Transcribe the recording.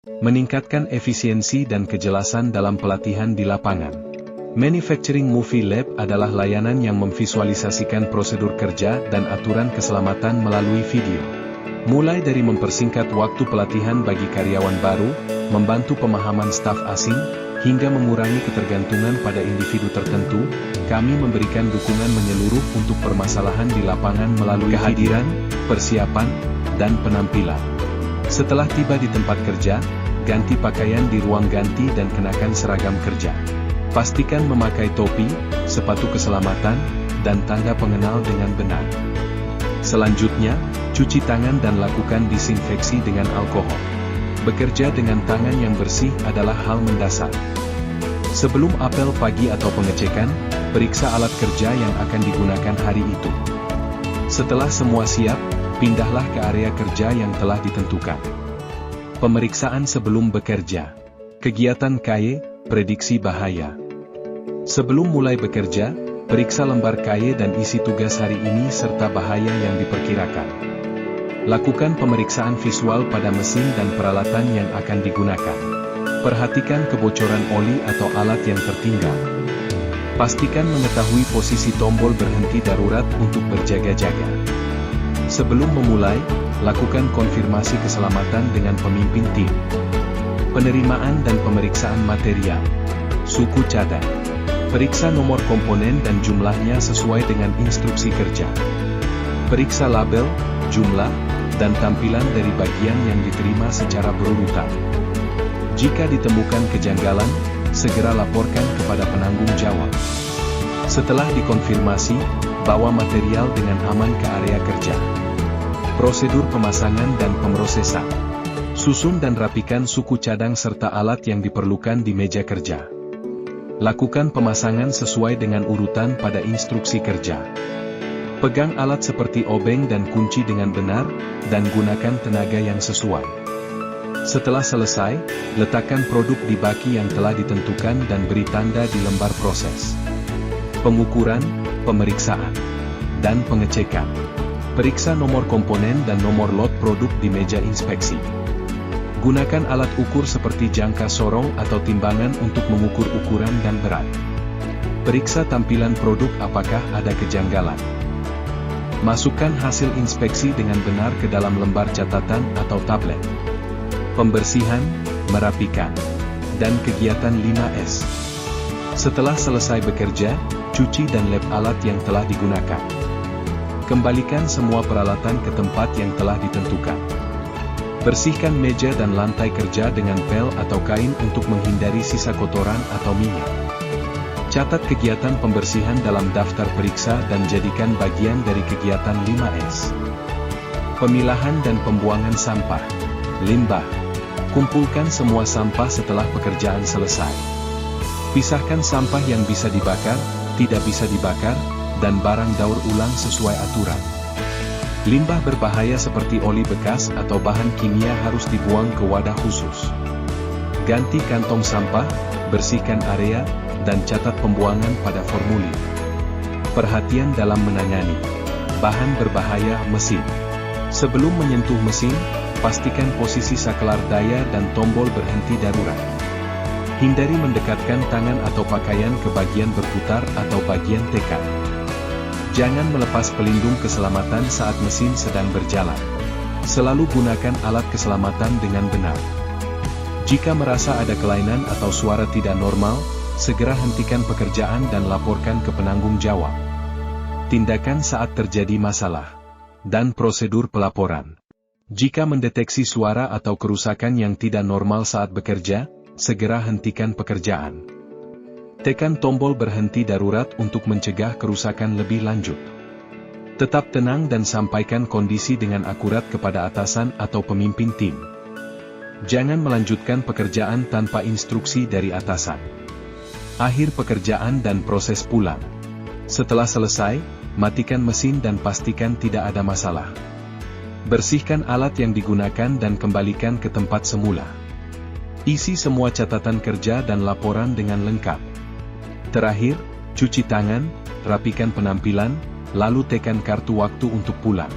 Meningkatkan efisiensi dan kejelasan dalam pelatihan di lapangan. Manufacturing Movie Lab adalah layanan yang memvisualisasikan prosedur kerja dan aturan keselamatan melalui video. Mulai dari mempersingkat waktu pelatihan bagi karyawan baru, membantu pemahaman staf asing, hingga mengurangi ketergantungan pada individu tertentu, kami memberikan dukungan menyeluruh untuk permasalahan di lapangan melalui kehadiran, persiapan, dan penampilan. Setelah tiba di tempat kerja, ganti pakaian di ruang ganti dan kenakan seragam kerja. Pastikan memakai topi, sepatu keselamatan, dan tanda pengenal dengan benar. Selanjutnya, cuci tangan dan lakukan disinfeksi dengan alkohol. Bekerja dengan tangan yang bersih adalah hal mendasar. Sebelum apel pagi atau pengecekan, periksa alat kerja yang akan digunakan hari itu. Setelah semua siap, pindahlah ke area kerja yang telah ditentukan. Pemeriksaan sebelum bekerja. Kegiatan KY, prediksi bahaya. Sebelum mulai bekerja, periksa lembar KY dan isi tugas hari ini serta bahaya yang diperkirakan. Lakukan pemeriksaan visual pada mesin dan peralatan yang akan digunakan. Perhatikan kebocoran oli atau alat yang tertinggal. Pastikan mengetahui posisi tombol berhenti darurat untuk berjaga-jaga. Sebelum memulai, lakukan konfirmasi keselamatan dengan pemimpin tim. Penerimaan dan pemeriksaan material. Suku cadang. Periksa nomor komponen dan jumlahnya sesuai dengan instruksi kerja. Periksa label, jumlah, dan tampilan dari bagian yang diterima secara berurutan. Jika ditemukan kejanggalan, segera laporkan kepada penanggung jawab. Setelah dikonfirmasi, bawa material dengan aman ke area kerja. Prosedur pemasangan dan pemrosesan. Susun dan rapikan suku cadang serta alat yang diperlukan di meja kerja. Lakukan pemasangan sesuai dengan urutan pada instruksi kerja. Pegang alat seperti obeng dan kunci dengan benar, dan gunakan tenaga yang sesuai. Setelah selesai, letakkan produk di baki yang telah ditentukan dan beri tanda di lembar proses. Pengukuran, pemeriksaan, dan pengecekan. Periksa nomor komponen dan nomor lot produk di meja inspeksi. Gunakan alat ukur seperti jangka sorong atau timbangan untuk mengukur ukuran dan berat. Periksa tampilan produk apakah ada kejanggalan. Masukkan hasil inspeksi dengan benar ke dalam lembar catatan atau tablet. Pembersihan, merapikan, dan kegiatan 5S. Setelah selesai bekerja, cuci dan lap alat yang telah digunakan. Kembalikan semua peralatan ke tempat yang telah ditentukan. Bersihkan meja dan lantai kerja dengan pel atau kain untuk menghindari sisa kotoran atau minyak. Catat kegiatan pembersihan dalam daftar periksa dan jadikan bagian dari kegiatan 5S. Pemilahan dan pembuangan sampah. Limbah. Kumpulkan semua sampah setelah pekerjaan selesai. Pisahkan sampah yang bisa dibakar, tidak bisa dibakar, dan barang daur ulang sesuai aturan. Limbah berbahaya seperti oli bekas atau bahan kimia harus dibuang ke wadah khusus. Ganti kantong sampah, bersihkan area, dan catat pembuangan pada formulir. Perhatian dalam menangani bahan berbahaya mesin. Sebelum menyentuh mesin, pastikan posisi saklar daya dan tombol berhenti darurat. Hindari mendekatkan tangan atau pakaian ke bagian berputar atau bagian tekan. Jangan melepas pelindung keselamatan saat mesin sedang berjalan. Selalu gunakan alat keselamatan dengan benar. Jika merasa ada kelainan atau suara tidak normal, segera hentikan pekerjaan dan laporkan ke penanggung jawab. Tindakan saat terjadi masalah. Dan prosedur pelaporan. Jika mendeteksi suara atau kerusakan yang tidak normal saat bekerja, segera hentikan pekerjaan. Tekan tombol berhenti darurat untuk mencegah kerusakan lebih lanjut. Tetap tenang dan sampaikan kondisi dengan akurat kepada atasan atau pemimpin tim. Jangan melanjutkan pekerjaan tanpa instruksi dari atasan. Akhir pekerjaan dan proses pulang. Setelah selesai, matikan mesin dan pastikan tidak ada masalah. Bersihkan alat yang digunakan dan kembalikan ke tempat semula. Isi semua catatan kerja dan laporan dengan lengkap. Terakhir, cuci tangan, rapikan penampilan, lalu tekan kartu waktu untuk pulang.